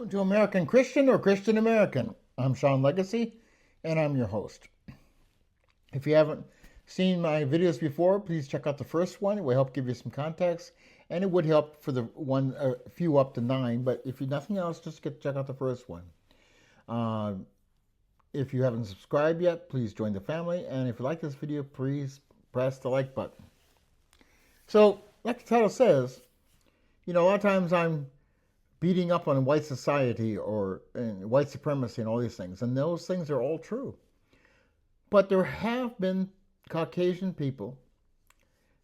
To American Christian or Christian American. I'm Sean Legacy, and I'm your host. If you haven't seen my videos before, please check out the first one. It will help give you some context, and it would help for the one, a few up to 9. But if you nothing else, just check out the first one. Uh, if you haven't subscribed yet, please join the family. And if you like this video, please press the like button. So, like the title says, a lot of times I'm beating up on white society or white supremacy and all these things. And those things are all true. But there have been Caucasian people,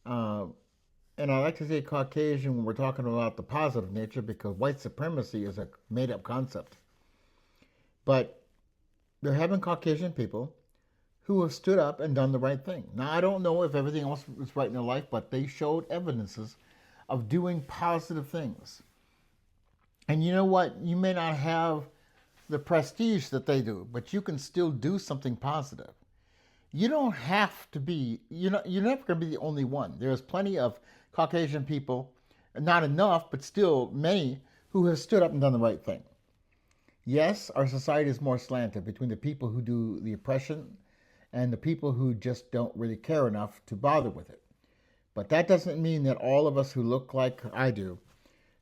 uh, and I like to say Caucasian when we're talking about the positive nature because white supremacy is a made up concept. But there have been Caucasian people who have stood up and done the right thing. Now, I don't know if everything else was right in their life, but they showed evidences of doing positive things. And you know what? You may not have the prestige that they do, but you can still do something positive. You don't have to be, you're never going to be the only one. There's plenty of Caucasian people, not enough, but still many, who have stood up and done the right thing. Yes, our society is more slanted between the people who do the oppression and the people who just don't really care enough to bother with it. But that doesn't mean that all of us who look like I do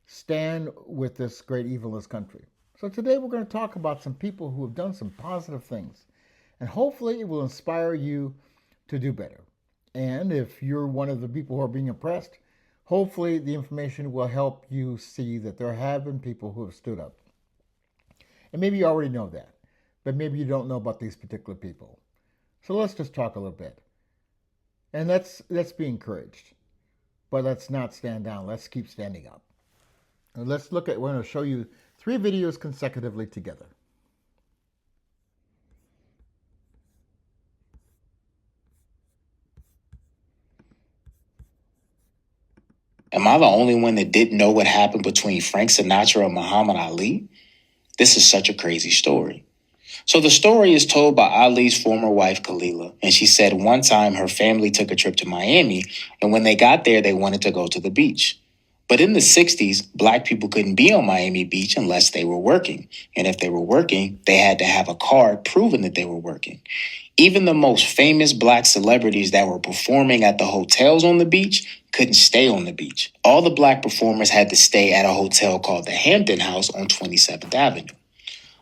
stand with this great evil in this country. So today we're going to talk about some people who have done some positive things. And hopefully it will inspire you to do better. And if you're one of the people who are being oppressed, hopefully the information will help you see that there have been people who have stood up. And maybe you already know that, but maybe you don't know about these particular people. So let's just talk a little bit. And let's be encouraged. But let's not stand down. Let's keep standing up. And we're going to show you 3 videos consecutively together. Am I the only one that didn't know what happened between Frank Sinatra and Muhammad Ali? This is such a crazy story. So the story is told by Ali's former wife, Khalila, and she said one time her family took a trip to Miami, and when they got there, they wanted to go to the beach. But in the 60s, black people couldn't be on Miami Beach unless they were working. And if they were working, they had to have a card proving that they were working. Even the most famous black celebrities that were performing at the hotels on the beach couldn't stay on the beach. All the black performers had to stay at a hotel called the Hampton House on 27th Avenue.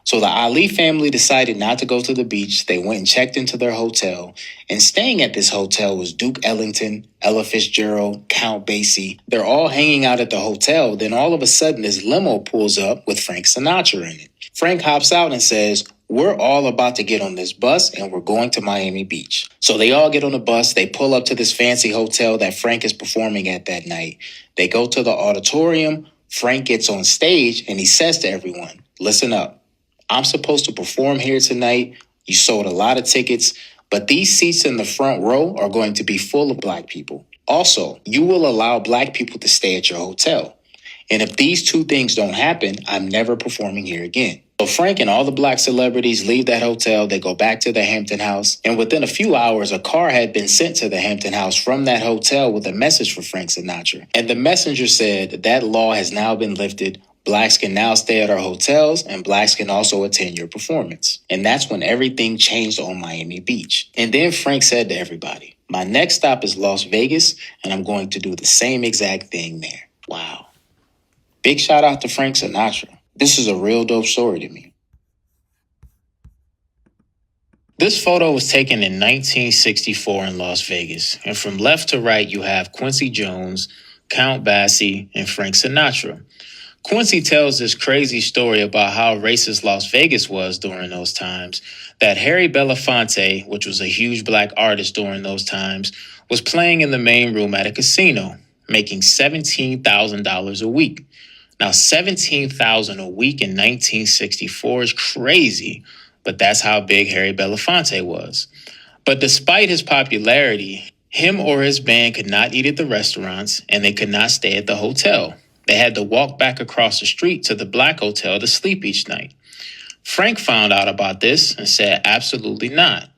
So the Ali family decided not to go to the beach. They went and checked into their hotel. And staying at this hotel was Duke Ellington, Ella Fitzgerald, Count Basie. They're all hanging out at the hotel. Then all of a sudden, this limo pulls up with Frank Sinatra in it. Frank hops out and says, "We're all about to get on this bus and we're going to Miami Beach." So they all get on the bus. They pull up to this fancy hotel that Frank is performing at that night. They go to the auditorium. Frank gets on stage and he says to everyone, "Listen up. I'm supposed to perform here tonight. You sold a lot of tickets, but these seats in the front row are going to be full of black people. Also, you will allow black people to stay at your hotel. And if these 2 things don't happen, I'm never performing here again." So Frank and all the black celebrities leave that hotel. They go back to the Hampton House. And within a few hours, a car had been sent to the Hampton House from that hotel with a message for Frank Sinatra. And the messenger said that law has now been lifted. Blacks can now stay at our hotels, and blacks can also attend your performance. And that's when everything changed on Miami Beach. And then Frank said to everybody, "My next stop is Las Vegas, and I'm going to do the same exact thing there." Wow. Big shout out to Frank Sinatra. This is a real dope story to me. This photo was taken in 1964 in Las Vegas. And from left to right, you have Quincy Jones, Count Basie, and Frank Sinatra. Quincy tells this crazy story about how racist Las Vegas was during those times, that Harry Belafonte, which was a huge black artist during those times, was playing in the main room at a casino, making $17,000 a week. Now, $17,000 a week in 1964 is crazy, but that's how big Harry Belafonte was. But despite his popularity, him or his band could not eat at the restaurants, and they could not stay at the hotel. They had to walk back across the street to the black hotel to sleep each night. Frank found out about this and said, "Absolutely not."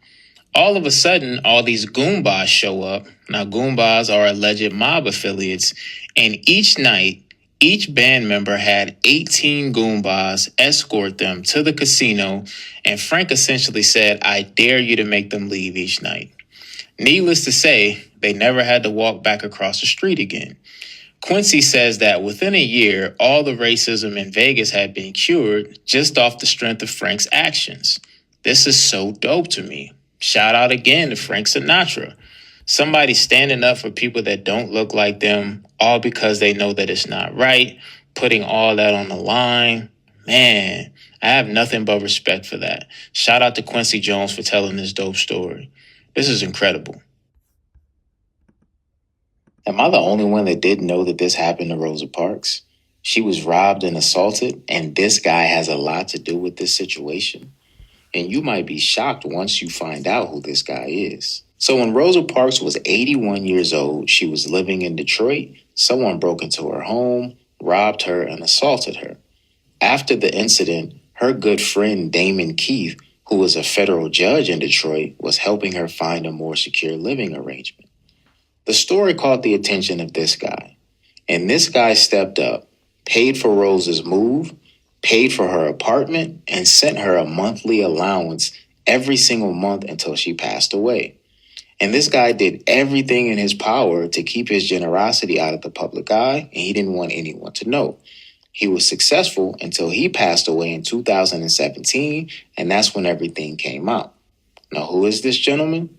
All of a sudden, all these Goombas show up. Now, Goombas are alleged mob affiliates, and each night, Each band member had 18 Goombas escort them to the casino, and Frank essentially said, "I dare you to make them leave each night." Needless to say, they never had to walk back across the street again. Quincy says that within a year, all the racism in Vegas had been cured just off the strength of Frank's actions. This is so dope to me. Shout out again to Frank Sinatra. Somebody standing up for people that don't look like them, all because they know that it's not right, putting all that on the line. Man, I have nothing but respect for that. Shout out to Quincy Jones for telling this dope story. This is incredible. Am I the only one that didn't know that this happened to Rosa Parks? She was robbed and assaulted, and this guy has a lot to do with this situation. And you might be shocked once you find out who this guy is. So when Rosa Parks was 81 years old, she was living in Detroit. Someone broke into her home, robbed her, and assaulted her. After the incident, her good friend Damon Keith, who was a federal judge in Detroit, was helping her find a more secure living arrangement. The story caught the attention of this guy, and this guy stepped up, paid for Rosa's move, paid for her apartment, and sent her a monthly allowance every single month until she passed away. And this guy did everything in his power to keep his generosity out of the public eye, and he didn't want anyone to know. He was successful until he passed away in 2017, and that's when everything came out. Now, who is this gentleman?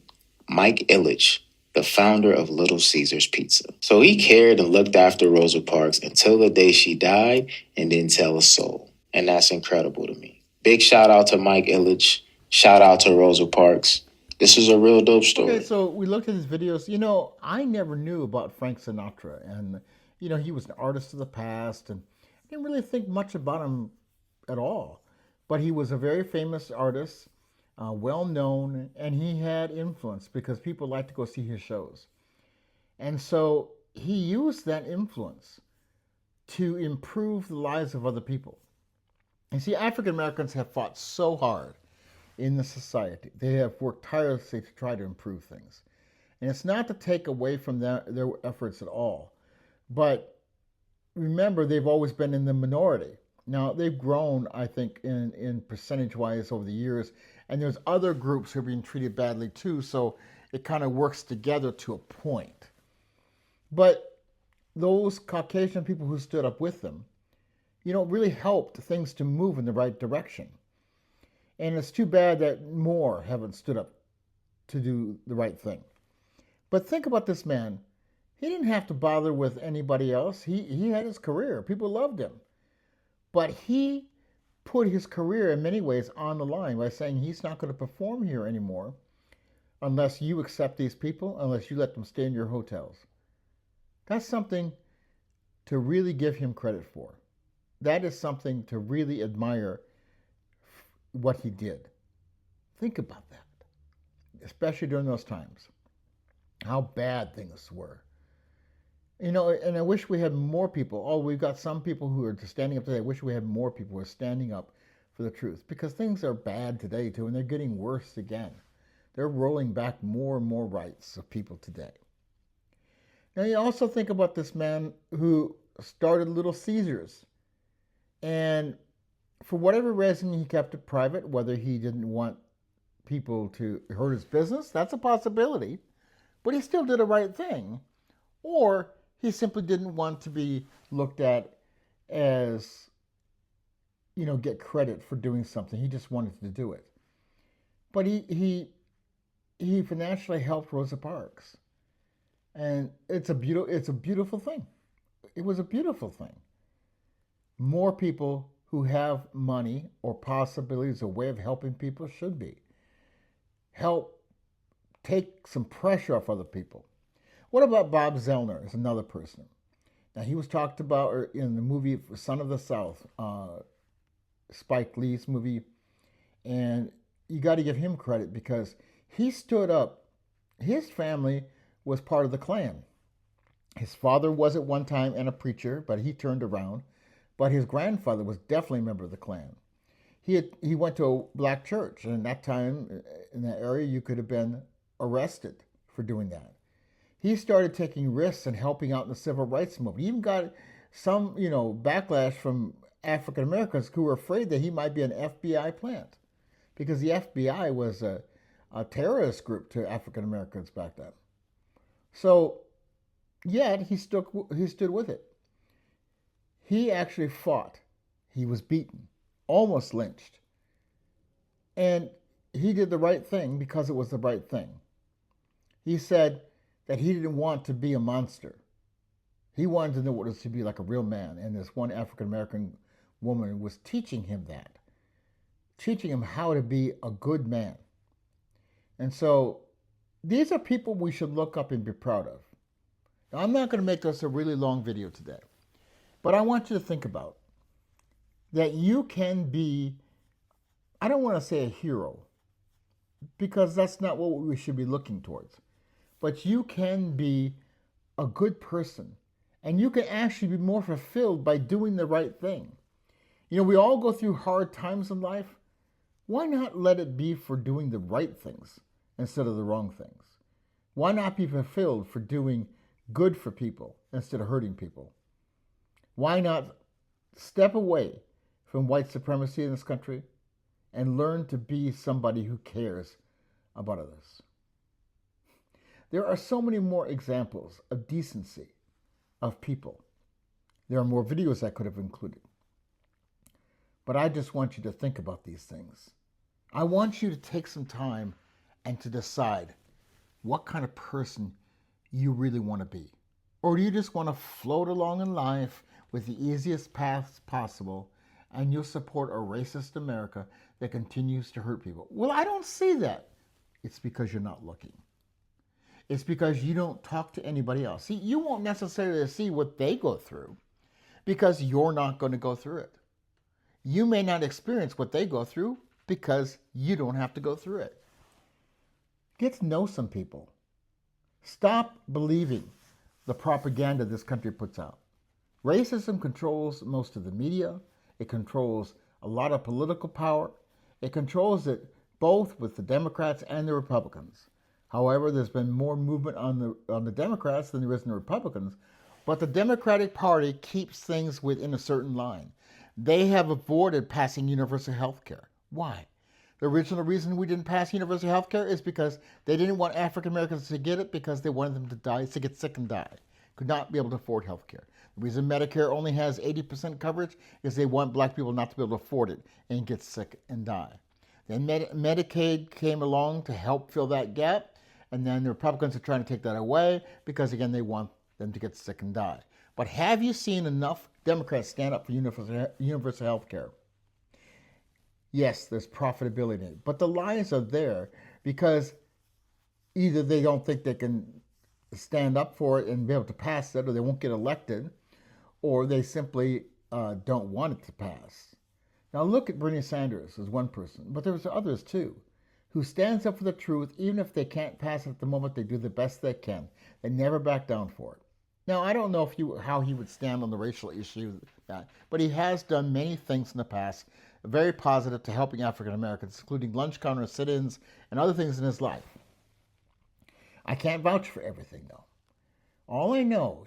Mike Ilitch, the founder of Little Caesars Pizza. So he cared and looked after Rosa Parks until the day she died and didn't tell a soul. And that's incredible to me. Big shout out to Mike Ilitch. Shout out to Rosa Parks. This is a real dope story. Okay, so we looked at his videos. I never knew about Frank Sinatra. And, he was an artist of the past. And I didn't really think much about him at all. But he was a very famous artist, well known, and he had influence because people liked to go see his shows. And so he used that influence to improve the lives of other people. And see, African Americans have fought so hard in the society. They have worked tirelessly to try to improve things. And it's not to take away from their efforts at all. But remember, they've always been in the minority. Now, they've grown, I think, in percentage-wise over the years. And there's other groups who are being treated badly too. So it kind of works together to a point. But those Caucasian people who stood up with them, really helped things to move in the right direction. And it's too bad that more haven't stood up to do the right thing. But think about this man. He didn't have to bother with anybody else. He had his career. People loved him. But he put his career in many ways on the line by saying he's not going to perform here anymore unless you accept these people, unless you let them stay in your hotels. That's something to really give him credit for. That is something to really admire what he did. Think about that, especially during those times, how bad things were. And I wish we had more people. Oh, we've got some people who are standing up today. I wish we had more people who are standing up for the truth because things are bad today too, and they're getting worse again. They're rolling back more and more rights of people today. Now, you also think about this man who started Little Caesars. And for whatever reason, he kept it private, whether he didn't want people to hurt his business. That's a possibility. But he still did the right thing. Or he simply didn't want to be looked at as, get credit for doing something. He just wanted to do it. But he financially helped Rosa Parks. And it's a beautiful thing. It was a beautiful thing. More people who have money or possibilities, a way of helping people should be. Help take some pressure off other people. What about Bob Zellner as another person? Now, he was talked about in the movie Son of the South, Spike Lee's movie. And you got to give him credit because he stood up. His family was part of the Klan. His father was at one time and a preacher, but he turned around. But his grandfather was definitely a member of the Klan. He went to a black church, and at that time, in that area, you could have been arrested for doing that. He started taking risks and helping out in the civil rights movement. He even got some, backlash from African Americans who were afraid that he might be an FBI plant because the FBI was a terrorist group to African Americans back then. So, yet he stood with it. He actually fought. He was beaten, almost lynched. And he did the right thing because it was the right thing. He said that he didn't want to be a monster. He wanted to know what it was to be like a real man. And this one African American woman was teaching him that, teaching him how to be a good man. And so these are people we should look up and be proud of. Now, I'm not going to make this a really long video today, but I want you to think about that you can be, I don't want to say a hero, because that's not what we should be looking towards, but you can be a good person, and you can actually be more fulfilled by doing the right thing. We all go through hard times in life. Why not let it be for doing the right things instead of the wrong things? Why not be fulfilled for doing good for people instead of hurting people? Why not step away from white supremacy in this country and learn to be somebody who cares about others? There are so many more examples of decency of people. There are more videos I could have included. But I just want you to think about these things. I want you to take some time and to decide what kind of person you really want to be. Or do you just want to float along in life with the easiest paths possible and you'll support a racist America that continues to hurt people? Well, I don't see that. It's because you're not looking. It's because you don't talk to anybody else. See, you won't necessarily see what they go through because you're not going to go through it. You may not experience what they go through because you don't have to go through it. Get to know some people. Stop believing the propaganda this country puts out. Racism controls most of the media. It controls a lot of political power. It controls it both with the Democrats and the Republicans. However, there's been more movement on the Democrats than there is in the Republicans. But the Democratic Party keeps things within a certain line. They have avoided passing universal health care. Why? The original reason we didn't pass universal health care is because they didn't want African Americans to get it because they wanted them to die, to get sick and die. Could not be able to afford health care. The reason Medicare only has 80% coverage is they want black people not to be able to afford it and get sick and die. Then Medicaid came along to help fill that gap, and then the Republicans are trying to take that away because, again, they want them to get sick and die. But have you seen enough Democrats stand up for universal health care? Yes, there's profitability in it, but the lies are there because either they don't think they can stand up for it and be able to pass it, or they won't get elected, or they simply don't want it to pass. Now look at Bernie Sanders as one person, but there's others too, who stands up for the truth. Even if they can't pass it at the moment, they do the best they can. They never back down for it. Now, I don't know how he would stand on the racial issue, but he has done many things in the past very positive to helping African Americans, including lunch counter sit-ins and other things in his life. I can't vouch for everything, though. All I know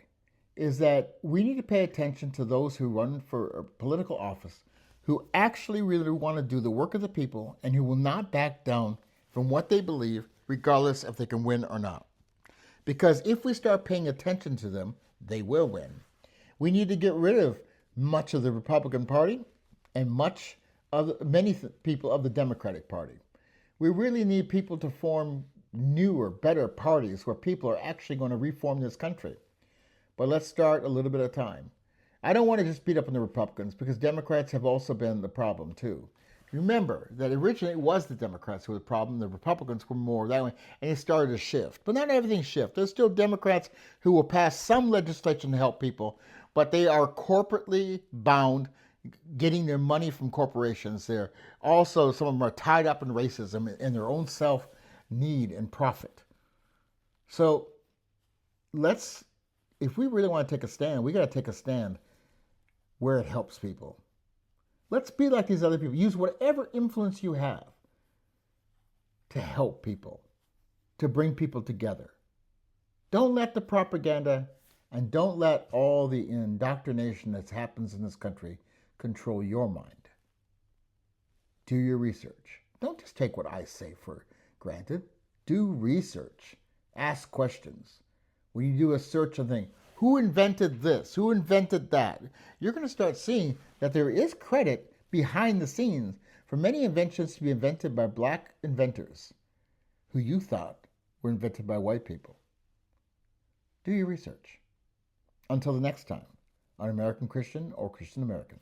is that we need to pay attention to those who run for political office, who actually really want to do the work of the people and who will not back down from what they believe, regardless if they can win or not. Because if we start paying attention to them, they will win. We need to get rid of much of the Republican Party and many people of the Democratic Party. We really need people to form newer, better parties where people are actually going to reform this country. But let's start a little bit at a time. I don't want to just beat up on the Republicans because Democrats have also been the problem too. Remember that originally it was the Democrats who were the problem. The Republicans were more that way, and it started to shift. But not everything shifts. There's still Democrats who will pass some legislation to help people, but they are corporately bound, getting their money from corporations. They're also, some of them are tied up in racism and their own self-need and profit. So if we really want to take a stand, we got to take a stand where it helps people. Let's be like these other people. Use whatever influence you have to help people, to bring people together. Don't let the propaganda And don't let all the indoctrination that happens in this country control your mind. Do your research. Don't just take what I say for granted. Do research. Ask questions. When you do a search and think, who invented this? Who invented that? You're going to start seeing that there is credit behind the scenes for many inventions to be invented by black inventors who you thought were invented by white people. Do your research. Until the next time on American Christian or Christian American.